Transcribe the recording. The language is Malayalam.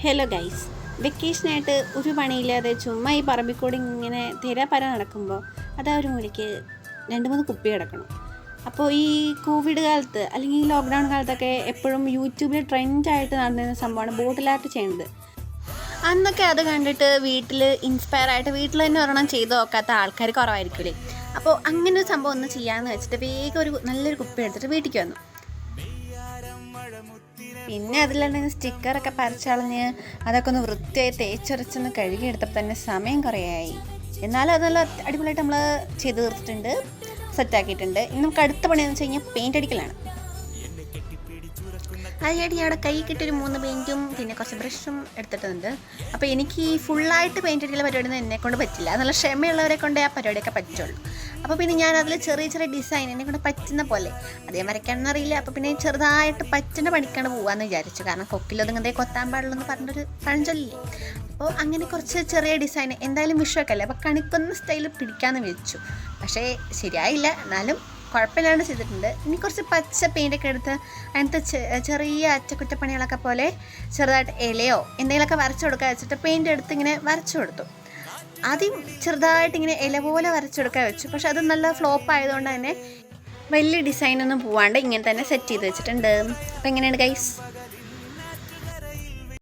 ഹലോ ഗൈസ്, വെക്കേഷനായിട്ട് ഒരു പണിയില്ലാതെ ചുമ്മാ ഈ പറമ്പിക്കൂടി ഇങ്ങനെ തിരപ്പര നടക്കുമ്പോൾ അതാ ഒരു മൂലയ്ക്ക് 2-3 കുപ്പി കിടക്കണം. അപ്പോൾ ഈ കോവിഡ് കാലത്ത് അല്ലെങ്കിൽ ഈ ലോക്ക്ഡൗൺ കാലത്തൊക്കെ എപ്പോഴും യൂട്യൂബിൽ ട്രെൻഡായിട്ട് നടന്നിരുന്ന സംഭവമാണ് ബോട്ടിൽ ആർട്ട് ചെയ്യുന്നത്. അന്നൊക്കെ അത് കണ്ടിട്ട് വീട്ടിൽ ഇൻസ്പയർ ആയിട്ട് വീട്ടിൽ തന്നെ ഒരെണ്ണം ചെയ്ത് നോക്കാത്ത ആൾക്കാർ കുറവായിരിക്കില്ലേ. അപ്പോൾ അങ്ങനെ ഒരു സംഭവം ഒന്ന് ചെയ്യാമെന്ന് വെച്ചിട്ട് വേഗം ഒരു നല്ലൊരു കുപ്പി എടുത്തിട്ട് വീട്ടിലേക്ക് വന്നു. പിന്നെ അതിലുണ്ടെങ്കിൽ സ്റ്റിക്കറൊക്കെ പറിച്ചളഞ്ഞ് അതൊക്കെ ഒന്ന് വൃത്തിയായി തേച്ചൊരച്ചൊന്ന് കഴുകിയെടുത്തപ്പോൾ തന്നെ സമയം കുറേയായി. എന്നാലും അത് നല്ല അടിപൊളിയായിട്ട് നമ്മൾ ചെയ്ത് തീർത്തിട്ടുണ്ട്, സെറ്റാക്കിയിട്ടുണ്ട്. ഇനി നമുക്ക് അടുത്ത പണിയെന്ന് വെച്ച് കഴിഞ്ഞാൽ പെയിൻ്റ് അടിക്കലാണ്. അതിനായിട്ട് ഞാൻ അവിടെ കൈ കിട്ടിയൊരു 3 പെയിൻറ്റും പിന്നെ കുറച്ച് ബ്രഷും എടുത്തിട്ടുണ്ട്. അപ്പോൾ എനിക്ക് ഈ ഫുള്ളായിട്ട് പെയിൻ്റ് അടിക്കുന്ന പരിപാടിയൊന്നും എന്നെക്കൊണ്ട് പറ്റില്ല. നല്ല ക്ഷമയുള്ളവരെ കൊണ്ട് ആ പരിപാടിയൊക്കെ പറ്റുള്ളൂ. അപ്പോൾ പിന്നെ ഞാൻ അതിൽ ചെറിയ ചെറിയ ഡിസൈൻ എന്നെക്കൊണ്ട് പറ്റുന്ന പോലെ അതേ വരയ്ക്കാനൊന്നും അറിയില്ല. അപ്പോൾ പിന്നെ ചെറുതായിട്ട് പറ്റുന്ന പണിക്കാണ് പോകാമെന്ന് വിചാരിച്ചു. കാരണം കൊക്കിലൊതുങ്ങതേ കൊത്താൻ പാടുള്ളൂ എന്ന് പറഞ്ഞൊരു പഴഞ്ചൊല്ലില്ലേ. അപ്പോൾ അങ്ങനെ കുറച്ച് ചെറിയ ഡിസൈൻ എന്തായാലും വിഷുവൊക്കെ അല്ലേ, അപ്പോൾ കണിക്കൊന്ന സ്റ്റൈൽ പിടിക്കാമെന്ന് വെച്ചു. പക്ഷേ ശരിയായില്ല, എന്നാലും കുഴപ്പമില്ലാണ്ട് ചെയ്തിട്ടുണ്ട്. ഇനി കുറച്ച് പച്ച പെയിൻ്റൊക്കെ എടുത്ത് അതിനകത്ത് ചെറിയ അറ്റകുറ്റപ്പണികളൊക്കെ പോലെ ചെറുതായിട്ട് ഇലയോ എന്തെങ്കിലുമൊക്കെ വരച്ചു കൊടുക്കാൻ വെച്ചിട്ട് പെയിൻ്റ് എടുത്ത് ഇങ്ങനെ വരച്ചു കൊടുത്തു. ആദ്യം ചെറുതായിട്ട് ഇങ്ങനെ ഇല പോലെ വരച്ചു കൊടുക്കാൻ വെച്ചു. പക്ഷെ അത് നല്ല ഫ്ലോപ്പ് ആയതുകൊണ്ട് തന്നെ വലിയ ഡിസൈനൊന്നും പോവാണ്ട് ഇങ്ങനെ തന്നെ സെറ്റ് ചെയ്ത് വെച്ചിട്ടുണ്ട്. അപ്പോൾ എങ്ങനെയാണ് ഗൈസ്?